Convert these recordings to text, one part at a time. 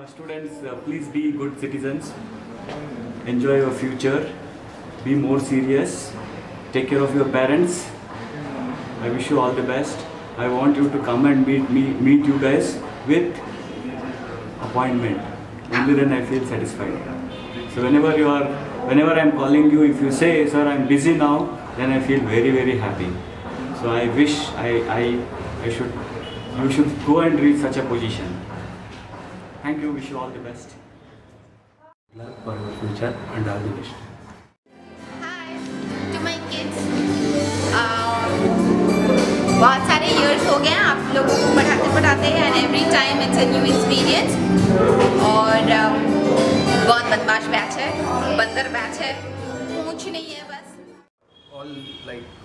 Students, please be good citizens. Enjoy your future. Be more serious. Take care of your parents. I wish you all the best. I want you to come and meet you guys with appointment. Only then I feel satisfied. So whenever I am calling you, if you say, sir, I am busy now, then I feel very, very happy. So I wish you should go and reach such a position. Thank you. Wish you all the best. Good luck for your future and all the best. Hi to my kids. बहुत सारे years हो गए हैं आप लोगों को पढ़ाते हैं and every time it's a new experience. और बहुत बदमाश बैच है, बंदर बैच है, पूछ नहीं है बस.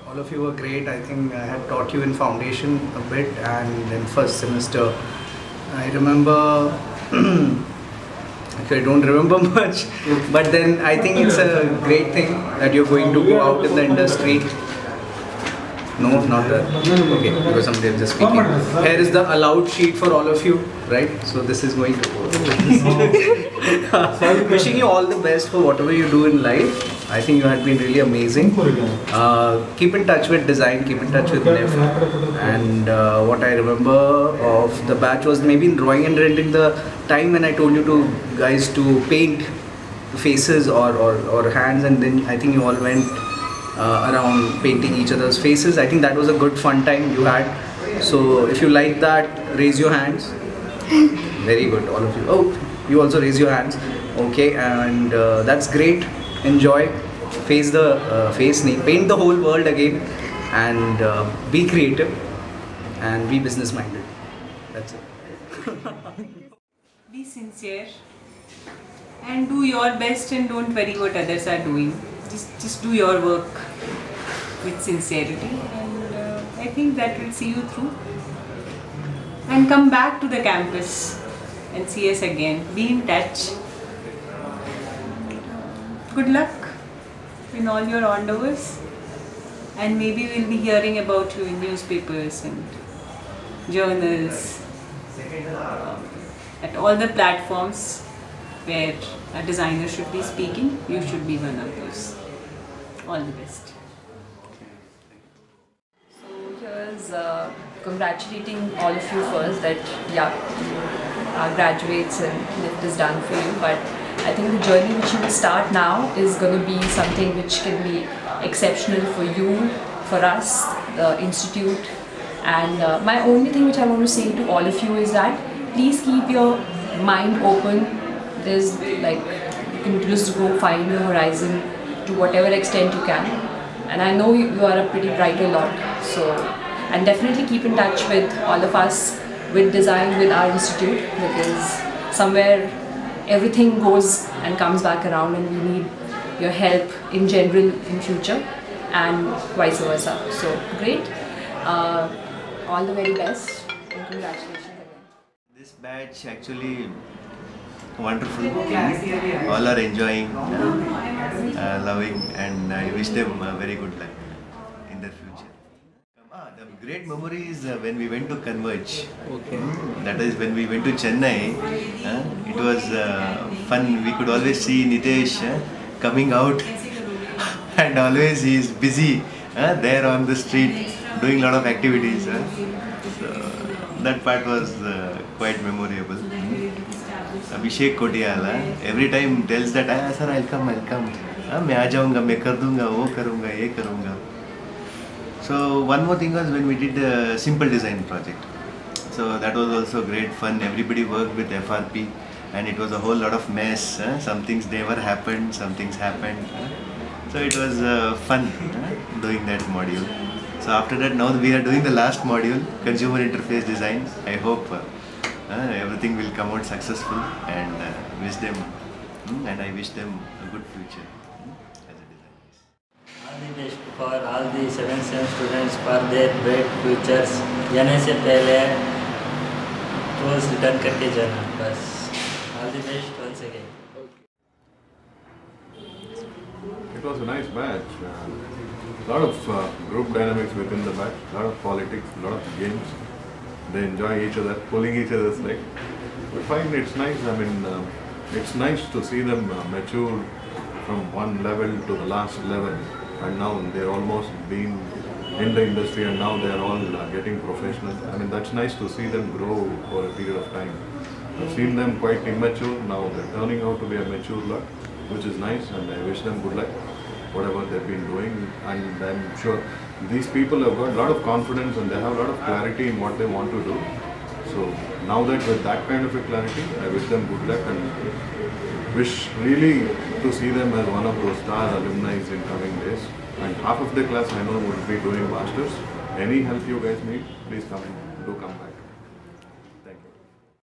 All of you were great. I think I had taught you in foundation a bit and in first semester. I remember, actually I don't remember much, but then I think it's a great thing that you're going to go out in the industry. No, not that. Okay, because I'm just speaking. Here is the allowed sheet for all of you, right? So this is going to wishing you all the best for whatever you do in life. I think you had been really amazing. Keep in touch with design, keep in touch with NIF. And what I remember of the batch was maybe in drawing and rendering, the time when I told you guys to paint faces or hands, and then I think you all went around painting each other's faces. I think that was a good fun time you had. So if you like that, raise your hands. Very good, all of you. Oh, you also raise your hands. Okay, and that's great. Enjoy, face the paint the whole world again, and be creative and be business minded. That's it. Be sincere and do your best, and don't worry what others are doing. Just do your work with sincerity, and I think that will see you through. And come back to the campus and see us again. Be in touch. Good luck in all your endeavors, and maybe we'll be hearing about you in newspapers and journals, at all the platforms where a designer should be speaking. You should be one of those. All the best. So here's congratulating all of you first that graduates and it is done for you, but I think the journey which you will start now is going to be something which can be exceptional for you, for us, the institute. And my only thing which I want to say to all of you is that please keep your mind open. There's like, you can just go find your horizon to whatever extent you can. And I know you are a pretty brighter lot. So, and definitely keep in touch with all of us, with design, with our institute, because somewhere everything goes and comes back around, and we need your help in general in future and vice versa. So great, all the very best, and congratulations again. This batch actually wonderful. All are enjoying, loving, and I wish them very good luck in their future. The great memory is when we went to Converge. Okay. That is when we went to Chennai. It was fun. We could always see Nitesh coming out and always he is busy there on the street doing a lot of activities. So that part was quite memorable. Abhishek Kotiyala every time tells that, sir, I'll come. मैं आ जाऊँगा, मैं कर दूँगा, वो करूँगा, ये करूँगा. So one more thing was when we did the simple design project. So that was also great fun. Everybody worked with FRP, and it was a whole lot of mess. Some things never happened, some things happened. So it was fun doing that module. So after that, now we are doing the last module, consumer interface design. I hope everything will come out successful, and wish them, and I wish them a good future as a designer. All the best for all the 7th sem students for their great futures. जाने से पहले tools return करके जाना बस. All the best once again. It was a nice batch. A lot of group dynamics within the batch, a lot of politics, a lot of games. They enjoy each other, pulling each other's leg. I find it's nice. I mean, it's nice to see them mature from one level to the last level, and now they're almost been in the industry, and now they're all getting professional. I mean, that's nice to see them grow for a period of time. I've seen them quite immature, now they're turning out to be a mature lot, which is nice, and I wish them good luck, whatever they've been doing. And I'm sure these people have got a lot of confidence and they have a lot of clarity in what they want to do. So now that with that kind of a clarity, I wish them good luck and wish really to see them as one of those star alumni in coming days. And half of the class I know would be doing masters. Any help you guys need, please come back.